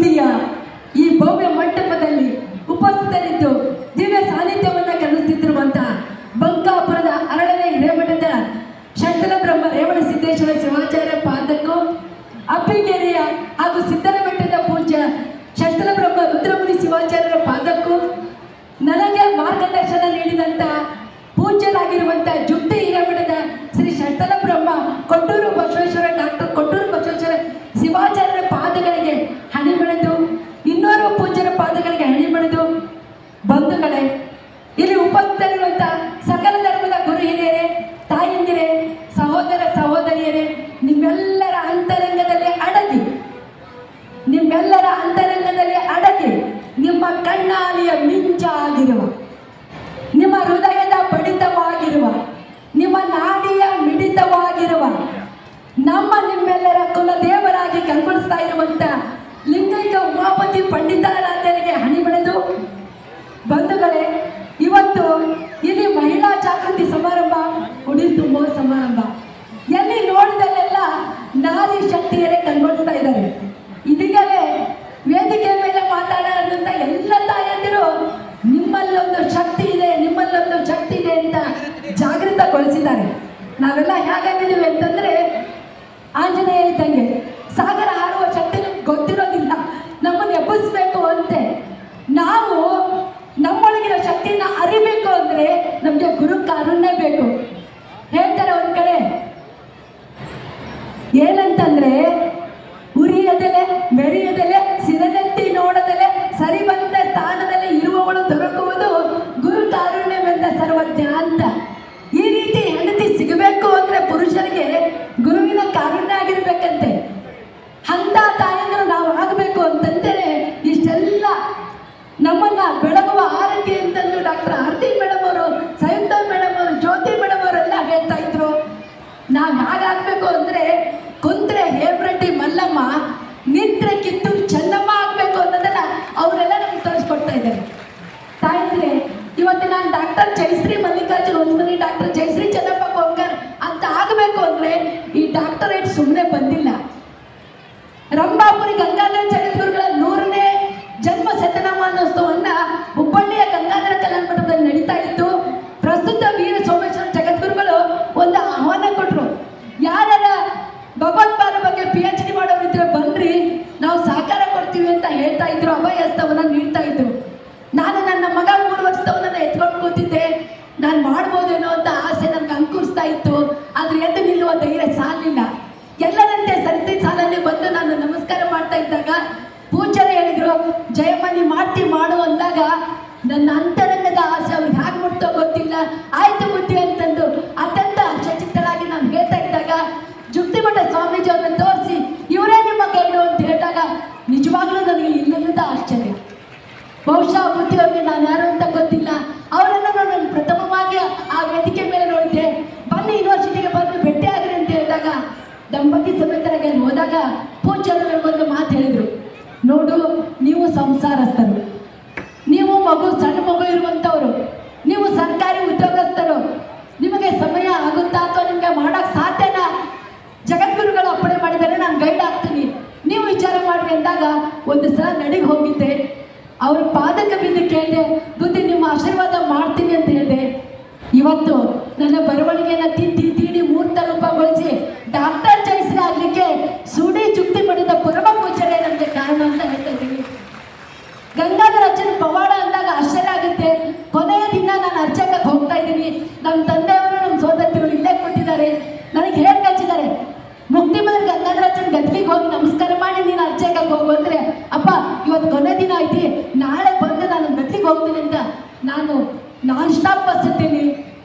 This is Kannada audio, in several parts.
ತುದಿಯ ಈ ಭವ್ಯ ಮಂಟಪದಲ್ಲಿ ಉಪಸ್ಥಿತರಿದ್ದು ದಿವ್ಯ ಸಾನ್ನಿಧ್ಯವನ್ನು ಕಲಿಸುತ್ತಿರುವಂತಹ ಬಂಕಾಪುರದ ಅರಳನೆ ಹಿರೇಮಠದ ಶಂಕರ ಬ್ರಹ್ಮ ರೇವಣ ಸಿದ್ದೇಶ್ವರ ಶಿವಾಚಾರ್ಯ ಪಾದಕ್ಕೂ, ಅಬ್ಬಿಗೆರೆಯ ಹಾಗೂ ಸಿದ್ದರ ಬೆಟ್ಟದ ಪೂಜ್ಯ ಶಂಕರ ಬ್ರಹ್ಮ ರುದ್ರಮುನಿ ಶಿವಾಚಾರ್ಯರ ಪಾದಕ್ಕೂ, ನನಗೆ ಮಾರ್ಗದರ್ಶನ ನೀಡಿದಂಥ ಪೂಜ್ಯರಾಗಿರುವಂತಹ ಜುಟ್ಟಿ ಹಿರೇಮಠದ ಶ್ರೀ ಶಂಕರ ಬ್ರಹ್ಮ ಕೊಟ್ಟೂರು ಬಸವೇಶ್ವರ ಡಾಕ್ಟರ್ ಕೊಟ್ಟೂರು ಬಸವೇಶ್ವರ ಶಿವಾಚಾರ್ಯರ ಪಾದಗಳಿಗೆ ಹಣಿ ಬೆಳೆದು, ಇನ್ನೋರ್ವ ಪೂಜ್ಯರ ಪಾದಗಳಿಗೆ ಹಣಿ ಬೆಳೆದು, ಬಂಧುಗಳೇ, ಇಲ್ಲಿ ಉಪಸ್ಥಿತರಿರುವಂಥ ಸಕಲ ಧರ್ಮದ ಗುರು ಹಿರಿಯರೇ, ತಾಯಂದಿರೇ, ಸಹೋದರ ಸಹೋದರಿಯರೇ, ನಿಮ್ಮೆಲ್ಲರ ಅಂತರಂಗದಲ್ಲಿ ಅಡಗಿ ನಿಮ್ಮ ಕಣ್ಣಾಲಿಯ ಮಿಂಚಾಗಿರುವ, ನಿಮ್ಮ ಹೃದಯದ ಬಡಿತವಾಗಿರುವ, ನಿಮ್ಮ ನಾಡಿಯ ಮಿಡಿತವಾಗಿರುವ, ನಿಮ್ಮೆಲ್ಲರ ಕುಲದೇವರಾಗಿ ಕಂಗೊಳಿಸ್ತಾ ಇರುವಂತ ಲಿಂಗೈಕ ಉಮಾಪತಿ ಪಂಡಿತಾರಾಧ್ಯರಿಗೆ ಹಣಿ ಬೆಳೆದು, ಬಂಧುಗಳೇ, ಇವತ್ತು ಇಲ್ಲಿ ಮಹಿಳಾ ಜಾಗೃತಿ ಸಮಾರಂಭ, ಉಡಿ ತುಂಬುವ ಸಮಾರಂಭ, ಎಲ್ಲಿ ನೋಡಿದಲ್ಲೆಲ್ಲ ನಾರಿ ಶಕ್ತಿಯರೇ ಕಂಗೊಳಿಸ್ತಾ ಇದ್ದಾರೆ. ಇದೀಗಲೇ ವೇದಿಕೆ ಮೇಲೆ ಮಾತಾಡೋದಂತ ಎಲ್ಲ ತಾಯಂದಿರು ನಿಮ್ಮಲ್ಲೊಂದು ಶಕ್ತಿ ಇದೆ ಅಂತ ಜಾಗೃತಗೊಳಿಸಿದ್ದಾರೆ. ನಾವೆಲ್ಲ ಹೇಗಾಗಿದ್ದೀವಿ ಅಂತಂದ್ರೆ, ಆಂಜನೇಯ ಇದ್ದಂಗೆ ಸಾಗರ ಹಾರುವ ಶಕ್ತಿ ನಮ್ಗೆ ಗೊತ್ತಿರೋದಿಲ್ಲ, ನಮ್ಮನ್ನು ಎಬ್ಬಿಸ್ಬೇಕು ಅಂತೆ. ನಾವು ನಮ್ಮೊಳಗಿನ ಶಕ್ತಿನ ಅರಿಬೇಕು ಅಂದ್ರೆ ನಮಗೆ ಗುರು ಕಾರುಣ್ಯ ಬೇಕು. ಹೇಳ್ತಾರೆ ಒಂದ್ ಕಡೆ ಏನಂತಂದ್ರೆ, ಉರಿಯದಲೆ ಮೆರೆಯದಲೆ ಸಿರನೆತ್ತಿ ನೋಡದಲೆ ಸರಿ ಬಂದ ಸ್ಥಾನದಲ್ಲಿ ಇರುವವಳು ದೊರಕುವುದು ಗುರು ಕಾರುಣ್ಯವೆಂದ ಸರ್ವಜ್ಞ ಅಂತ. ಈ ರೀತಿ ಹೆಂಡತಿ ಸಿಗಬೇಕು ಅಂದ್ರೆ ಪುರುಷರಿಗೆ ಗುರುವಿನ ಕಾರುಣ್ಯ ಆಗಿರ್ಬೇಕಂತೆ. ಅಂತ ತಾಯಂದ್ರು ನಾವು ಆಗಬೇಕು ಅಂತಂದ್ರೆ ಇಷ್ಟೆಲ್ಲ ನಮ್ಮನ್ನ ಬೆಳಗುವ ಆರತಿ ಅಂತಂದು ಡಾಕ್ಟರ್ ಆರತಿ ಮೇಡಮ್ ಅವರು, ಸಂಯುಕ್ತ ಮೇಡಮ್ ಅವರು, ಜ್ಯೋತಿ ಮೇಡಮ್ ಅವರೆಲ್ಲ ಹೇಳ್ತಾ ಇದ್ರು. ನಾವು ಹಾಗಾಗ್ಬೇಕು ಅಂದ್ರೆ ಕುಂತ್ರೆ ಹೇಬ್ರಡ್ಡಿ ಮಲ್ಲಮ್ಮ, ನಿಂತ್ರೆ ಕಿತ್ತೂರು ಚೆನ್ನಮ್ಮ ಆಗ್ಬೇಕು ಅನ್ನೋದನ್ನ ಅವರೆಲ್ಲ ನಮ್ಗೆ ತೋರಿಸ್ಕೊಡ್ತಾ ಇದ್ದಾರೆ. ತಾಯಿದ್ರೆ, ಇವತ್ತು ನಾನು ಡಾಕ್ಟರ್ ಜಯಶ್ರೀ ಮಲ್ಲಿಕಾರ್ಜುನ್ ಹೊಸಮನಿ, ಡಾಕ್ಟರ್ ಜಯಶ್ರೀ ಚೆನ್ನಪ್ಪ ಕೊಂಕರ್ ಅಂತ ಆಗಬೇಕು ಅಂದ್ರೆ ಈ ಡಾಕ್ಟರೇಟ್ ಸುಮ್ಮನೆ ಬಂದಿಲ್ಲ. ರಂಭಾಪುರಿ ಗಂಗಾಧರ ಜಗದ್ಗುರುಗಳ 100ನೇ ಜನ್ಮ ಶತಮಾನೋತ್ಸವವನ್ನ ಹುಬ್ಬಳ್ಳಿಯ ಗಂಗಾಧರ ಕಲ್ಯಾಣ ಮಂಟಪದಲ್ಲಿ ನಡೀತಾ ಇತ್ತು. ಪ್ರಸ್ತುತ ವೀರ ಸೋಮೇಶ್ವರ ಜಗದ್ಗುರುಗಳು ಒಂದು ಆಹ್ವಾನ ಕೊಟ್ಟರು. ಯಾರ ಭಗವತ್ಪಾದ ಬಗ್ಗೆ PhD ಮಾಡೋರಿದ್ರೆ ಬನ್ರಿ, ನಾವು ಸಹಕಾರ ಕೊಡ್ತೀವಿ ಅಂತ ಹೇಳ್ತಾ ಇದ್ರು. ಅಭಯಸ್ತವನ್ನ ನೀಡ್ತಾ ಇದ್ರು. ನಾನು ನನ್ನ ಮಗ 3 ವರ್ಷದವನನ್ನ ಎತ್ಕೊಂಡು ಕೂತಿದ್ದೆ. ನಾನು ಮಾಡ್ಬೋದೇನೋ ಅಂತ ಆಸೆ ನನ್ಗೆ ಅಂಕುರಿಸ್ತಾ ಇತ್ತು. ಆದ್ರೆ ಎದ್ದು ನಿಲ್ಲುವ ಧೈರ್ಯ ಸಾಲಿಲ್ಲ. ಎಲ್ಲರಂತೆ ಸರಿತಿ ಸಾಲಲ್ಲಿ ಬಂದು ನಾನು ನಮಸ್ಕಾರ ಮಾಡ್ತಾ ಇದ್ದಾಗ ಪೂಜ್ಯರು ಹೇಳಿದ್ರು, ಜಯಮನಿ ಮಾಡು ಅಂದಾಗ ನನ್ನ ಅಂತರಂಗದ ಆಸೆ ಅವ್ರಿಗೆ ಹೇಗೆ ಮುಟ್ತೋ ಗೊತ್ತಿಲ್ಲ, ಆಯ್ತು ಬುದ್ಧಿ ಅಂತಂದು ಅತ್ಯಂತ ಅಕ್ಷಚಿತ್ತರಾಗಿ ನಾನು ಹೇಳ್ತಾ ಇದ್ದಾಗ ಜುಕ್ತಿಮಠ ಸ್ವಾಮೀಜಿ ಅವ್ರನ್ನ ತೋರಿಸಿ ಇವರೇ ನಿಮ್ಮ ಗೈಡು ಅಂತ ಹೇಳಿದಾಗ ನಿಜವಾಗ್ಲೂ ನನಗೆ ಇಲ್ಲದ ಆಶ್ಚರ್ಯ. ಬಹುಶಃ ಬುದ್ಧಿ ಅವ್ರಿಗೆ ನಾನು ಯಾರು ಅಂತ ಗೊತ್ತಿಲ್ಲ. ಅವರನ್ನು ನಾನು ಪ್ರಥಮವಾಗಿ ಆ ವೇದಿಕೆ ಮೇಲೆ ನೋಡಿದ್ದೆ. ಬನ್ನಿ ಯೂನಿವರ್ಸಿಟಿಗೆ ಬಂದು ಭೇಟಿ ಆಗ್ರಿ ಅಂತ ಹೇಳಿದಾಗ ದಂಪತಿ ಸಮೇತರಾಗಿ ಅಲ್ಲಿ ಹೋದಾಗ ಪೂಜ್ಯರು ಒಂದು ಮಾತು ಹೇಳಿದ್ರು, ನೋಡು, ನೀವು ಸಂಸಾರಸ್ಥರು, ನೀವು ಸಣ್ಣ ಮಗು ಇರುವಂಥವ್ರು, ನೀವು ಸರ್ಕಾರಿ ಉದ್ಯೋಗಸ್ಥರು, ನಿಮಗೆ ಸಮಯ ಆಗುತ್ತಾ ಅಥವಾ ನಿಮಗೆ ಮಾಡೋಕ್ಕೆ ಸಾಧ್ಯನಾ? ಜಗದ್ಗುರುಗಳು ಅಪ್ಪಣೆ ಮಾಡಿದರೆ ನಾನು ಗೈಡ್ ಆಗ್ತೀನಿ, ನೀವು ವಿಚಾರ ಮಾಡ್ರಿ ಅಂದಾಗ ಒಂದು ಸಲ ನಡಿಗೆ ಹೋಗಿದ್ದೆ. ಅವ್ರ ಪಾದಕ್ಕೆ ಬಿದ್ದು ಕೇಳಿದೆ, ಬುದ್ಧಿ ನಿಮ್ಮ ಆಶೀರ್ವಾದ ಮಾಡ್ತೀನಿ ಅಂತ ಹೇಳಿದೆ. ಇವತ್ತು ನನ್ನ ಬರವಣಿಗೆಯನ್ನು ತೀಡಿ ಮೂರ್ತ ರೂಪಗೊಳಿಸಿ ಡಾಕ್ಟರ್ ಜಯಶ್ರೀ ಆಗ್ಲಿಕ್ಕೆ ಸುಡಿ ಚುಕ್ತಿ ಪಡೆದ ಪರಮ ಪೂಜ್ಯರೇ ನಮಗೆ ಕಾರಣ ಅಂತ ಹೇಳ್ತಾ ಇದ್ದೀನಿ. ಗಂಗಾಧರ ಅರ್ಚನ ಪವಾಡ ಅಂದಾಗ ಆಶ್ಚರ್ಯ ಆಗುತ್ತೆ. ಕೊನೆಯ ದಿನ ನಾನು ಅರ್ಚಕಕ್ಕೆ ಹೋಗ್ತಾ ಇದ್ದೀನಿ. ನಮ್ಮ ತಂದೆಯವರು, ನಮ್ಮ ಸೋದರಿಗಳು ಇಲ್ಲೇ ಕೊಟ್ಟಿದ್ದಾರೆ. ನನಗೆ ಹೇಳಿ ಕಳಿಸಿದ್ದಾರೆ, ಮುಕ್ತಿ ಬಂದ್ರೆ ಗಂಗಾಧರ ಅರ್ಚನ ಗದ್ಲಿಗೆ ಹೋಗಿ ನಮಸ್ಕಾರ ಮಾಡಿ ನೀನು ಅರ್ಚಕಕ್ಕೆ ಹೋಗು ಅಂದ್ರೆ, ಅಪ್ಪ ಇವತ್ತು ಕೊನೆ ದಿನ ಐತಿ, ನಾಳೆ ಬಂದು ನಾನು ಗದ್ಲಿಗೆ ಹೋಗ್ತೀನಿ ಅಂತ ನಾನು ನಾನ್ ಸ್ಟಾಪ್ ಬಸ್ ಹತ್ತೀನಿ,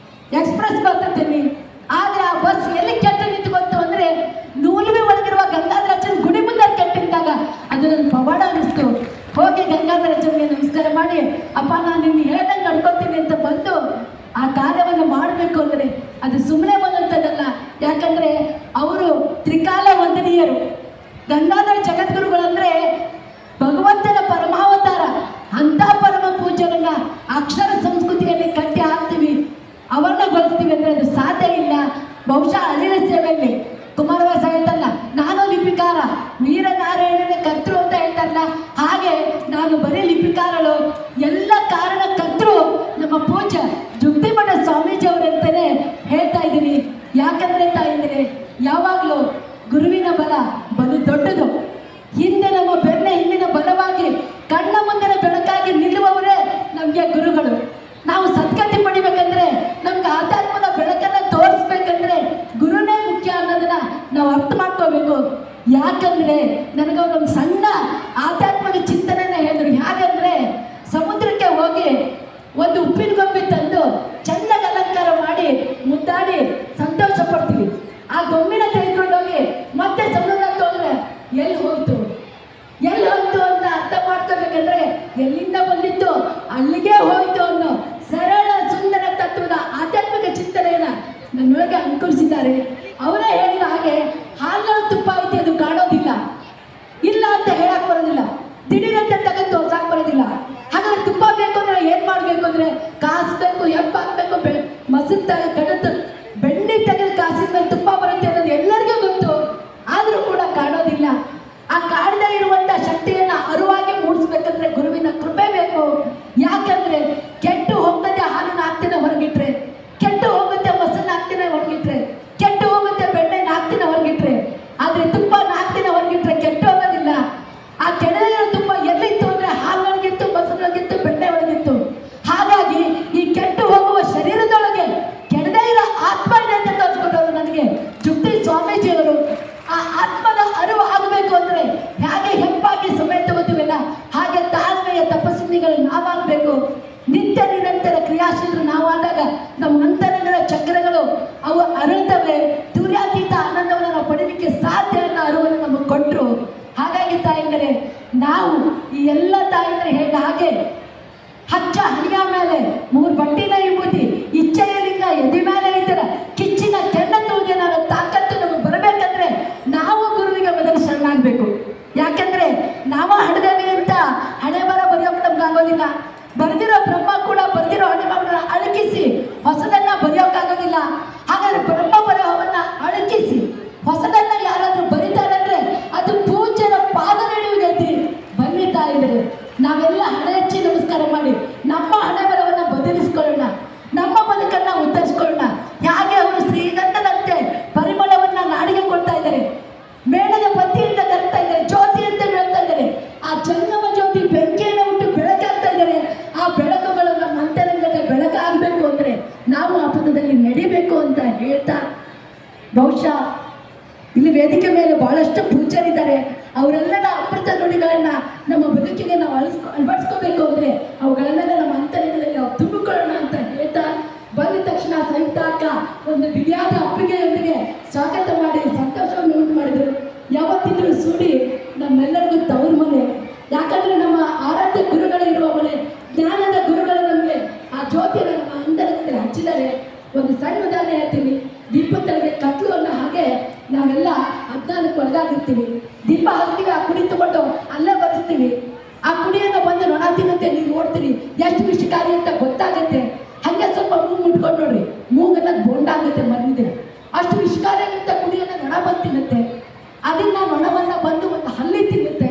ಎಕ್ಸ್ಪ್ರೆಸ್ ಬಸ್ ಹತ್ತೀನಿ. ಆದ್ರೆ ಆ ಬಸ್ ಎಲ್ಲಿ ಕೆಟ್ಟ ನಿಂತ್ಕೊಂತು ಅಂದ್ರೆ ನೂಲುವೆ ಒಳಗಿರುವ ಗಂಗಾಧರ ಅರ್ಚನ ಗುಡಿ ಮುಂದೆ ಕೆಟ್ಟಿದ್ದಾಗ ಅದು ನನ್ನ ಪವಾಡ ಅನ್ನಿಸ್ತು. ಹೋಗಿ ಗಂಗಾಧರ ಅರ್ಚನ್ಗೆ ನಮಸ್ಕಾರ ಮಾಡಿ, ಅಪ್ಪ ನಾನು ನಿನ್ನ ಹೇಳ್ದಂಗೆ ನಡ್ಕೊತೀನಿ ಅಂತ ಬಂದು ಆ ಕಾರ್ಯವನ್ನು ಮಾಡಬೇಕು ಅಂದ್ರೆ ಅದು ಸುಮ್ಮನೆ ಬಂದಂಥದ್ದಲ್ಲ. ಯಾಕಂದ್ರೆ ಅವರು ತ್ರಿಕಾಲ ವಂದನೀಯರು. ಗಂಗಾಧರ ಜಗದ್ಗುರುಗಳಂದ್ರೆ ಭಗವಂತನ ಪರಮಾವತಾರ. ಅಂತ ಪರಮ ಪೂಜ್ಯರನ್ನ ಅಕ್ಷರ ಸಂಸ್ಕೃತಿಯಲ್ಲಿ ಕಟ್ಟಿ ಹಾಕ್ತೀವಿ, ಅವರನ್ನ ಗೊಳಿಸ್ತೀವಿ ಅಂದ್ರೆ ಅದು ಸಾಧ್ಯ ಇಲ್ಲ. ಬಹುಶಃ ಅಳಿಲ ಸೇವೆಯಲ್ಲಿ ಕುಮಾರವ್ಯಾಸ ಹೇಳ್ತಲ್ಲ, ನಾನು ಲಿಪಿಕಾರ, ವೀರನಾರಾಯಣನ ಕರ್ತೃ ಅಂತ ಹೇಳ್ತಾರಲ್ಲ, ದೀಪಿಕಾರಳು ಎಲ್ಲ ಕಾರಣಕರ್ತರು ನಮ್ಮ ಪೂಜ್ಯ ಜುಗ್ತಿಮಠ ಸ್ವಾಮೀಜಿಯವರಂತಾನೆ ಹೇಳ್ತಾ ಇದ್ದೀನಿ. ಯಾಕಂದ್ರೆ ತಾಯಿದ್ರೆ ಯಾವಾಗಲೂ ಗುರುವಿನ ಬಲ ಬಲು ದೊಡ್ಡದು. ಹಿಂದೆ ನಮ್ಮ ಬೆನ್ನ ಹಿಂದಿನ ಬಲವಾಗಿ ಕಣ್ಣ ಮುಂದಿನ ಬೆಳಕಾಗಿ ನಿಲ್ಲುವವರೇ ನಮಗೆ ಗುರುಗಳು. ನಾವು ಸದ್ಗತಿ ಪಡಿಬೇಕಂದ್ರೆ ನಮ್ಗೆ ಆಧ್ಯಾತ್ಮದ ಬೆಳಕನ್ನ ತೋರಿಸ್ಬೇಕಂದ್ರೆ ಗುರುನೇ ಮುಖ್ಯ ಅನ್ನೋದನ್ನ ನಾವು ಅರ್ಥ ಮಾಡ್ಕೋಬೇಕು. ಯಾಕಂದ್ರೆ ನನಗೆ ಒಂದು ಸಣ್ಣ ಆಧ್ಯಾತ್ಮಿಕ ಚಿಂತನೆನ ಹೇಳಿದ್ರು. ಹಾಗಂದ್ರೆ ಸಮುದ್ರಕ್ಕೆ ಹೋಗಿ ಒಂದು ಉಪ್ಪಿನ ಗೊಂಬೆ ತಂದು ಚೆನ್ನಾಗಿ ಅಲಂಕಾರ ಮಾಡಿ ಮುದ್ದಾಡಿ ಸಂತೋಷ ಪಡ್ತೀವಿ. ಆ ಗೊಂಬಿನ ತೆಗೆದುಕೊಂಡೋಗಿ ಮತ್ತೆ ಸಮುದ್ರಕ್ಕೆ ಹೋದ್ರೆ ಎಲ್ಲಿ ಹೋಯ್ತು ಅಂತ ಅರ್ಥ ಮಾಡ್ಕೋಬೇಕಂದ್ರೆ ಎಲ್ಲಿಂದ ಬಂದಿತ್ತು ಅಲ್ಲಿಗೆ ಹೋಯ್ತು ಅನ್ನೋ ಸರಳ ಸುಂದರ ತತ್ವದ ಆಧ್ಯಾತ್ಮಿಕ ಚಿಂತನೆಯನ್ನ ನನ್ನೊಳಗೆ ಅನುಕರಿಸಿದ್ದಾರೆ. ಅವರೇ ಹೇಳಿದ ಹಾಗೆ ಹಾಲಿನ ತುಪ್ಪ ಐತಿ, ಅದು ಕಾಣೋದಿಲ್ಲ, ಇಲ್ಲ ಅಂತ ಹೇಳಕ್ ಬರೋದಿಲ್ಲ, ದಿಢೀರಂತ ತೆಗೆದು ತೋರ್ಸಕ್ ಬರೋದಿಲ್ಲ. ಹಾಗಾದ್ರೆ ತುಪ್ಪ ಬೇಕು ಅಂದ್ರೆ ಏನ್ ಮಾಡ್ಬೇಕು ಅಂದ್ರೆ ಕಾಸ್ಬೇಕು, ಹಾಕ್ಬೇಕು, ಮೊಸರು ಕಡದು ಬೆಣ್ಣೆ ತೆಗೆದು ಕಾಸಿದ ಮೇಲೆ ತುಪ್ಪ ಬರುತ್ತೆ ಅನ್ನೋದು ಎಲ್ಲರಿಗೂ ಗೊತ್ತು. ಆದ್ರೂ ಕೂಡ ಕಾಣೋದಿಲ್ಲ. ಆ ಕಾಡದೇ ಇರುವಂತ ಶಕ್ತಿಯನ್ನ ಅರಿವಾಗಿ ಮೂಡಿಸ್ಬೇಕಂದ್ರೆ ಗುರುವಿನ ಕೃಪೆ ಬೇಕು. ಯಾಕಂದ್ರೆ ಕೆಟ್ಟು ಹೋಗದೆ ಹಾಲನ್ನ ಹಾಕ್ತಿನ ಹೊರಗಿಟ್ರೆ, ಕೆಟ್ಟು ಹೋಗುತ್ತೆ ಮೊಸರನ್ನ ಹಾಕ್ತಿನ ಹೊರಗಿಟ್ರೆ, ಕೆಟ್ಟು ಹೋಗುತ್ತೆ ಬೆಣ್ಣೆನ ಹಾಕ್ತಿನ ಹೊರಗಿಟ್ರೆ, ಆದ್ರೆ ತುಪ್ಪ ಹಾಕ್ತಿನ ಹೊರಗಿಟ್ರೆ ಕೆಟ್ಟು ಹೋಗೋದಿಲ್ಲ. ಆ ಕೆಡದಿರೋ ತುಪ್ಪ ಎಲ್ಲಿತ್ತು ಅಂದ್ರೆ ಹಾಲೊಳಗಿತ್ತು, ಮೊಸರೊಳಗಿತ್ತು, ಬೆಣ್ಣೆ ಒಳಗಿತ್ತು. ಹಾಗಾಗಿ ಈ ಕೆಟ್ಟು ಹೋಗುವ ಶರೀರದೊಳಗೆ ಕೆಡದೇ ಇರೋ ಆತ್ಮ ಇದೆ ಅಂತ ತೋರಿಸ್ಕೊಟ್ಟವರು ನನಗೆ ಜುಗ್ತಿ ಸ್ವಾಮೀಜಿಯವರು. ಆ ಆತ್ಮದ ಅರಿವು ಆಗಬೇಕು ಅಂದ್ರೆ ಹೇಗೆ ಹೆಪ್ಪಾಗಿ ಸಮಯ ತಗೋತೀವಲ್ಲ ಹಾಗೆ ತಾಳ್ಮೆಯ ತಪಸ್ವಿನಿಗಳು ನಾವಾಗಬೇಕು. ನಿತ್ಯ ನಿರಂತರ ಕ್ರಿಯಾಶೀಲರು ನಾವಾದಾಗ ನಮ್ಮ ಅಂತರಂಗದ ಚಕ್ರಗಳು ಅವು ಅರಳುತ್ತವೆ. ತುರ್ಯಾತೀತ ಆನಂದವನ್ನು ನಾವು ಪಡೀಲಿಕ್ಕೆ ಸಾಧ್ಯ ಅನ್ನೋ ಅರಿವನ್ನು ನಮಗೆ ಕೊಟ್ಟರು. ಹಾಗಾಗಿ ತಾಯಿಂದರೆ ನಾವು ಈ ಎಲ್ಲ ತಾಯಿಂದರೆ ಹಾಗೆ ಹಚ್ಚ ಹಣಿಯ ಮೇಲೆ 3 ಬಟ್ಟಿನ ವಿಭೂತಿ ಇಚ್ಛೆಯ ಲಿಂಗ ಎದೆ ಮೇಲೆ ಇದ್ದರ ಕಿಚ್ಚಿನ ಕೆಣ್ಣ ತೂಗೆ ನಾವು ತಾಕತ್ತು ನಮಗೆ ಬರಬೇಕಂದ್ರೆ ನಾವು ಗುರುವಿಗೆ ಮೊದಲು ಶರಣಾಗಬೇಕು. ಯಾಕಂದ್ರೆ ನಾವು ಹಣದೇವಿ ಅಂತ ಹಣೆ ಬರ ಬರೆಯೋಕೆ ನಮ್ಗೆ ಆಗೋದಿಲ್ಲ. ಬರೆದಿರೋ ಬ್ರಹ್ಮ ಕೂಡ ಬರೆದಿರೋ ಹಣೆ ಬರನ ಅಳಕಿಸಿ ಹೊಸದನ್ನ ಬರೆಯೋಕ್ಕಾಗೋದಿಲ್ಲ. ಹಾಗಾದ್ರೆ ಬ್ರಹ್ಮ ಬರಹವನ್ನ ಅಳಕಿಸಿ ಹೊಸದನ್ನ ಯಾರಾದ್ರೂ ಬರೀತಾರಂದ್ರೆ ಅದು ಪೂಜ್ಯರ ಪಾದ ನಡೆಯುವುದೈತಿ. ಬನ್ನಿ ತಾಯಿದ್ರೆ ನಾವೆಲ್ಲ ಹಣೆ ಹಚ್ಚಿ ನಮಸ್ಕಾರ ಮಾಡಿ ನಮ್ಮ ಹಣೆ ಬರವನ್ನ ಬದಲಿಸ್ಕೊಳ್ಳೋಣ, ನಮ್ಮ ಬದುಕನ್ನ ಉತ್ತರಿಸ್ಕೊಳ್ಳೋಣ. ಹೇಗೆ ಅವರು ಶ್ರೀಗಂಧದಂತೆ ಪರಿಮಳವನ್ನ ನಾಡಿಗೆ ಕೊಡ್ತಾ ಇದ್ದಾರೆ, ಮೇಣದ ಬತ್ತಿಯಿಂದ ಕರ್ತಾ ಇದ್ದಾರೆ, ಜ್ಯೋತಿ ಅಂತ ಬೆಳಗ್ತಾ ಇದ್ದಾರೆ. ಆ ಜಂಗಮ ಜ್ಯೋತಿ ಬೆಂಕಿಯನ್ನು ಉಂಟು ಬೆಳಕಾಗ್ತಾ ಇದ್ದಾರೆ. ಆ ಬೆಳಕುಗಳು ನಮ್ಮ ಅಂತರಂಗದ ಬೆಳಕಾಗಬೇಕು ಅಂದ್ರೆ ನಾವು ಆ ಪದದಲ್ಲಿ ನಡಿಬೇಕು ಅಂತ ಹೇಳ್ತಾ, ಬಹುಶಃ ಇಲ್ಲಿ ವೇದಿಕೆ ಮೇಲೆ ಬಹಳಷ್ಟು ಪೂಜ್ಯರಿದ್ದಾರೆ. ಅವರೆಲ್ಲರ ಅಮೃತ ನುಡಿಗಳನ್ನ ನಮ್ಮ ಬದುಕಿಗೆ ನಾವು ಅಳವಡಿಸ್ಕೋಬೇಕು ಅಂದ್ರೆ ಅವುಗಳನ್ನೆಲ್ಲ ನಮ್ಮ ಅಂತರಂಗದಲ್ಲಿ ನಾವು ತುಂಬಿಕೊಳ್ಳೋಣ ಅಂತ ಹೇಳ್ತಾ, ಬಂದ ತಕ್ಷಣ ಸಂಯುಕ್ತ ಅಕ್ಕ ಒಂದು ಬಿಡಿಯಾದ ಅಪ್ಪಿಗೆಯೊಂದಿಗೆ ಸ್ವಾಗತ ಮಾಡಿ ಸಂತೋಷವನ್ನು ಉಂಟು ಮಾಡಿದ್ರು. ಯಾವತ್ತಿದ್ರೂ ಸೂಡಿ ನಮ್ಮೆಲ್ಲರಿಗೂ ತವರು ಮನೆ. ಯಾಕಂದ್ರೆ ನಮ್ಮ ಆರಾಧ್ಯ ಗುರುಗಳು ಇರುವ ಮನೆ, ಜ್ಞಾನದ ಗುರುಗಳು ನಮಗೆ ಆ ಜ್ಯೋತಿಯನ್ನು ನಮ್ಮ ಅಂತರಂಗದಲ್ಲಿ ಹಚ್ಚಿದ್ದಾರೆ. ಒಂದು ಸಣ್ಣ ಉದಾಹರಣೆ ಹೇಳ್ತೀನಿ. ದೀಪದೊಳಗೆ ಕತ್ಲು ಅನ್ನೋ ಹಾಗೆ ನಾವೆಲ್ಲ ಅಜ್ಞಾನಕ್ಕೆ ಒಳಗಾಗಿರ್ತೀವಿ. ದೀಪ ಹಚ್ತೀವಿ, ಆ ಕುಡಿ ತಗೊಂಡು ಅಲ್ಲೇ ಬರೆಸ್ತೀವಿ. ಆ ಕುಡಿಯನ್ನು ಬಂದು ನೊಣ ತಿನ್ನುತ್ತೆ, ನೀವು ನೋಡ್ತೀರಿ ಎಷ್ಟು ವಿಷಕಾರಿ ಅಂತ ಗೊತ್ತಾಗುತ್ತೆ. ಹಂಗೆ ಸ್ವಲ್ಪ ಮೂಗು ಮುಟ್ಕೊಂಡು ನೋಡ್ರಿ, ಮೂಗನ್ನ ಬೋಂಡಾಗುತ್ತೆ ಮರಳಿದ್ರೆ, ಅಷ್ಟು ವಿಷಕಾರಿ ಆಗುತ್ತೆ. ಕುಡಿಯನ್ನ ನೊಣ ಬಂದು ತಿನ್ನುತ್ತೆ. ಅದನ್ನ ನೊಣವನ್ನ ಬಂದು ಒಂದು ಹಲ್ಲಿ ತಿನ್ನುತ್ತೆ.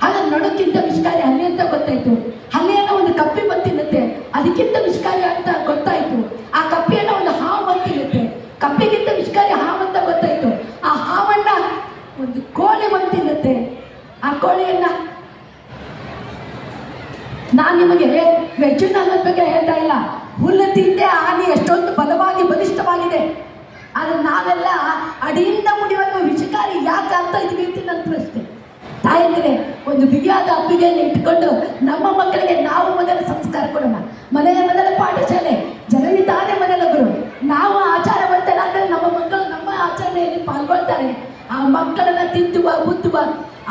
ಹಾಗೆ ನೊಣಕ್ಕಿಂತ ವಿಷಕಾರಿ ಹಲ್ಲಿ ಅಂತ ಗೊತ್ತಾಯ್ತು. ಹಲ್ಲಿಯನ್ನ ಒಂದು ಕಪ್ಪಿ ಬಂದು ತಿನ್ನುತ್ತೆ, ಅದಕ್ಕಿಂತ ವಿಷಕಾರಿ ಅಂತ ಗೊತ್ತಾಯ್ತು. ಆ ಕಪ್ಪಿಯನ್ನ ಒಂದು ಹಾವು ಬಂದು ತಿನ್ನುತ್ತೆ, ಕಪ್ಪಿಗಿಂತ ವಿಷಕಾರಿ ಹಾವು ಅಂತ ಗೊತ್ತಾಯ್ತು. ಆ ಹಾವನ್ನ ಒಂದು ಕೋಳಿ ಬಂದು ತಿನ್ನುತ್ತೆ. ಆ ಕೋಳಿಯನ್ನ ನಾನು ನಿಮಗೆ ವೆಜ್ಜು ಅನ್ನೋದ್ ಬಗ್ಗೆ ಹೇಳ್ತಾ ಇಲ್ಲ. ಹುಲ್ಲು ತಿಂದೆ ಆನೆ ಎಷ್ಟೊಂದು ಬಲವಾಗಿ ಬಲಿಷ್ಠವಾಗಿದೆ. ಆದ್ರೆ ನಾವೆಲ್ಲ ಅಡಿಯಿಂದ ಮುಡಿಯುವ ವಿಷಕಾರಿ ಯಾಕೆ ಅಂತ ಇದೀವಿ ಅಂತ ನನ್ನ ಪ್ರಶ್ನೆ. ತಾಯಂದಿರೆ, ಒಂದು ಬಿಗಿಯಾದ ಅಪ್ಪಿಗೆಯನ್ನು ಇಟ್ಟುಕೊಂಡು ನಮ್ಮ ಮಕ್ಕಳಿಗೆ ನಾವು ಮೊದಲ ಸಂಸ್ಕಾರ ಕೊಡೋಣ. ಮನೆಯ ಮೊದಲ ಪಾಠಶಾಲೆ, ಜನನಿ ತಾನೇ ಮೊದಲ ಗುರು. ನಾವು ಆಚಾರವಂತರಾದರೆ ನಮ್ಮ ಮಕ್ಕಳು ನಮ್ಮ ಆಚರಣೆಯಲ್ಲಿ ಪಾಲ್ಗೊಳ್ತಾರೆ. ಆ ಮಕ್ಕಳನ್ನ ತಿದ್ದುವ, ಬುದ್ಧುವ,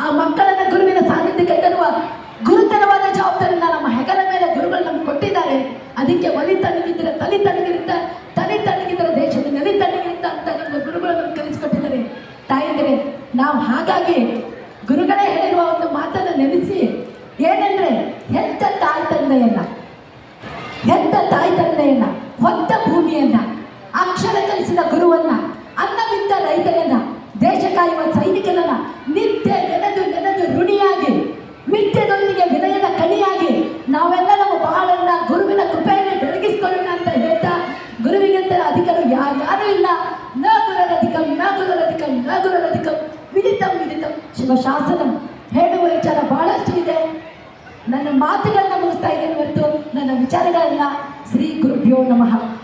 ಆ ಮಕ್ಕಳನ್ನ ಗುರುವಿನ ಸಾನ್ನಿಧ್ಯಕ್ಕೆ ತರುವ ಗುರುತರವಾದ ಜವಾಬ್ದಾರಿನ ನಮ್ಮ ಹೆಗಲ ಮೇಲೆ ಗುರುಗಳು ನಮ್ಗೆ ಕೊಟ್ಟಿದ್ದಾರೆ. ಅದಕ್ಕೆ ಒಲಿ ತಣ್ಣಗಿದ್ರೆ ತಲೆ ತಣ್ಣಗಿರುತ್ತ, ತಲೆ ತಣ್ಣಗಿದ್ರೆ ದೇಶದ ನೆಲೆ ತಣ್ಣಗಿರುತ್ತ ಅಂತ ನಮ್ಮ ಗುರುಗಳು ನಮ್ಗೆ ಕಲಿಸ್ಕೊಟ್ಟಿದ್ದಾರೆ. ತಾಯಿದ್ರೆ ನಾವು ಹಾಗಾಗಿ ಗುರುಗಳೇ ಹೇಳಿರುವ ಒಂದು ಮಾತನ್ನು ನೆನೆಸಿ, ಏನಂದ್ರೆ ಎಂಥ ತಾಯಿ ತಂದೆಯನ್ನ ಹೊತ್ತ ಭೂಮಿಯನ್ನ, ಅಕ್ಷರ ಕಲಿಸಿದ ಗುರುವನ್ನ, ಅನ್ನವಿದ್ದ ರೈತನನ್ನ, ದೇಶ ಕಾಯುವ ಸೈನಿಕನನ್ನ ನಿತ್ಯ ನೆನೆದು ಋಣಿಯಾಗಿ, ವಿದ್ಯೆದೊಂದಿಗೆ ವಿನಯದ ಕಣಿಯಾಗಿ ಶಿವಶಾಸನಂ ಹೇಳುವ ವಿಚಾರ ಬಹಳಷ್ಟು ಇದೆ. ನನ್ನ ಮಾತುಗಳನ್ನ ಮುಗಿಸ್ತಾ ಇದ್ದೇನೆ ಹೊರತು ನನ್ನ ವಿಚಾರಗಳನ್ನ. ಶ್ರೀ ಗುರುಭ್ಯೋ ನಮಃ.